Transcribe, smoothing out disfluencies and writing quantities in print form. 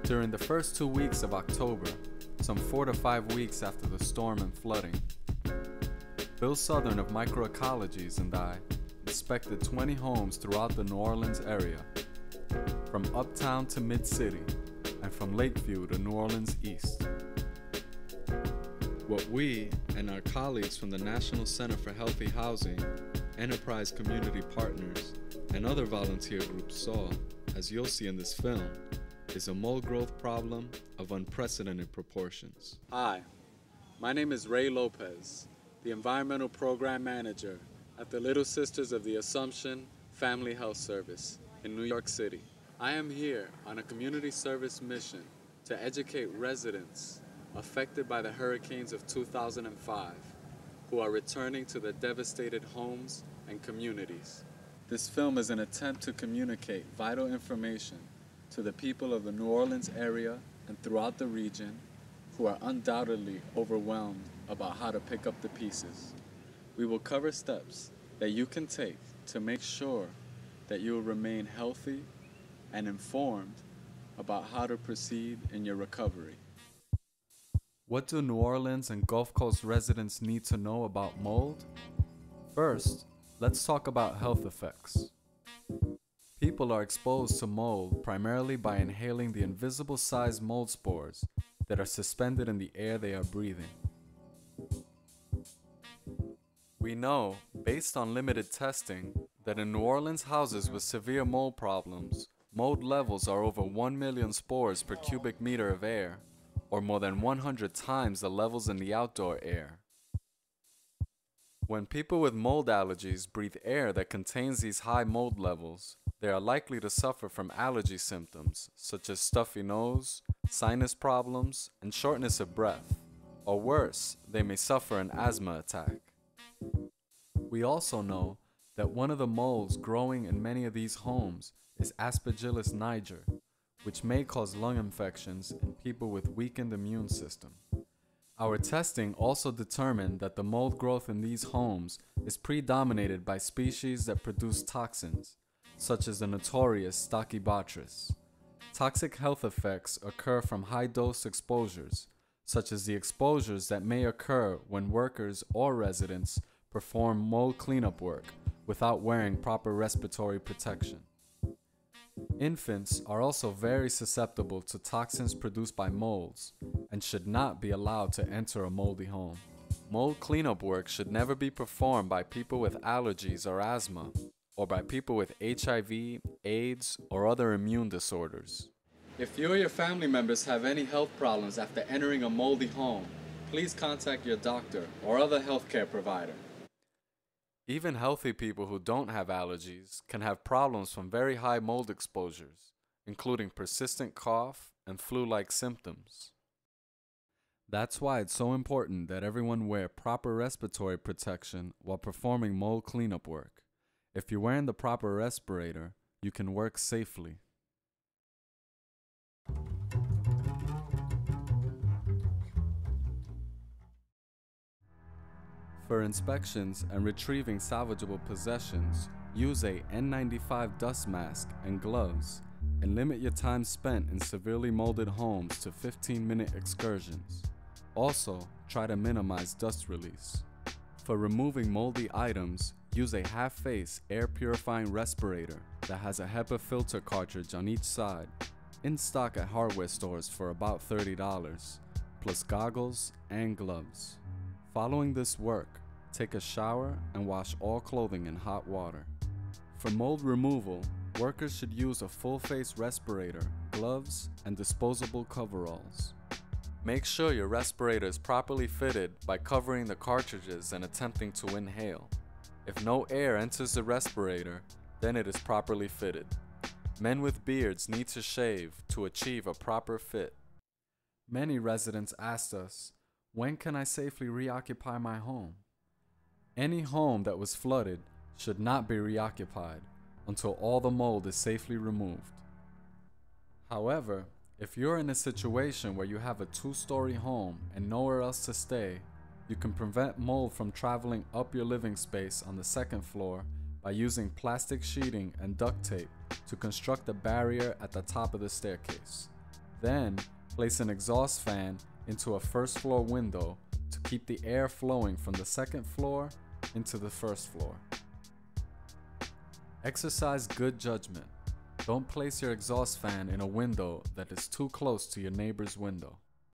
During the first 2 weeks of October, some 4 to 5 weeks after the storm and flooding, Bill Southern of Microecologies and I inspected 20 homes throughout the New Orleans area, from uptown to mid-city, and from Lakeview to New Orleans East. What we and our colleagues from the National Center for Healthy Housing, Enterprise Community Partners, and other volunteer groups saw, as you'll see in this film, is a mold growth problem of unprecedented proportions. Hi, my name is Ray Lopez, the Environmental Program Manager at the Little Sisters of the Assumption Family Health Service in New York City. I am here on a community service mission to educate residents affected by the hurricanes of 2005 who are returning to their devastated homes and communities. This film is an attempt to communicate vital information to the people of the New Orleans area and throughout the region who are undoubtedly overwhelmed about how to pick up the pieces. We will cover steps that you can take to make sure that you will remain healthy and informed about how to proceed in your recovery. What do New Orleans and Gulf Coast residents need to know about mold? First, let's talk about health effects. People are exposed to mold primarily by inhaling the invisible-sized mold spores that are suspended in the air they are breathing. We know, based on limited testing, that in New Orleans houses with severe mold problems, mold levels are over 1 million spores per cubic meter of air, or more than 100 times the levels in the outdoor air. When people with mold allergies breathe air that contains these high mold levels, they are likely to suffer from allergy symptoms such as stuffy nose, sinus problems, and shortness of breath, or worse, they may suffer an asthma attack. We also know that one of the molds growing in many of these homes is Aspergillus niger, which may cause lung infections in people with weakened immune system. Our testing also determined that the mold growth in these homes is predominated by species that produce toxins, such as the notorious Stachybotrys. Toxic health effects occur from high-dose exposures, such as the exposures that may occur when workers or residents perform mold cleanup work without wearing proper respiratory protection. Infants are also very susceptible to toxins produced by molds and should not be allowed to enter a moldy home. Mold cleanup work should never be performed by people with allergies or asthma, or by people with HIV, AIDS, or other immune disorders. If you or your family members have any health problems after entering a moldy home, please contact your doctor or other healthcare provider. Even healthy people who don't have allergies can have problems from very high mold exposures, including persistent cough and flu-like symptoms. That's why it's so important that everyone wear proper respiratory protection while performing mold cleanup work. If you're wearing the proper respirator, you can work safely. For inspections and retrieving salvageable possessions, use a N95 dust mask and gloves, and limit your time spent in severely molded homes to 15-minute excursions. Also, try to minimize dust release. For removing moldy items, use a half-face air-purifying respirator that has a HEPA filter cartridge on each side, in stock at hardware stores for about $30, plus goggles and gloves. Following this work, take a shower and wash all clothing in hot water. For mold removal, workers should use a full-face respirator, gloves, and disposable coveralls. Make sure your respirator is properly fitted by covering the cartridges and attempting to inhale. If no air enters the respirator, then it is properly fitted. Men with beards need to shave to achieve a proper fit. Many residents asked us, when can I safely reoccupy my home? Any home that was flooded should not be reoccupied until all the mold is safely removed. However, if you're in a situation where you have a 2-story home and nowhere else to stay, you can prevent mold from traveling up your living space on the 2nd floor by using plastic sheeting and duct tape to construct a barrier at the top of the staircase. Then, place an exhaust fan into a first floor window to keep the air flowing from the second floor into the first floor. Exercise good judgment. Don't place your exhaust fan in a window that is too close to your neighbor's window.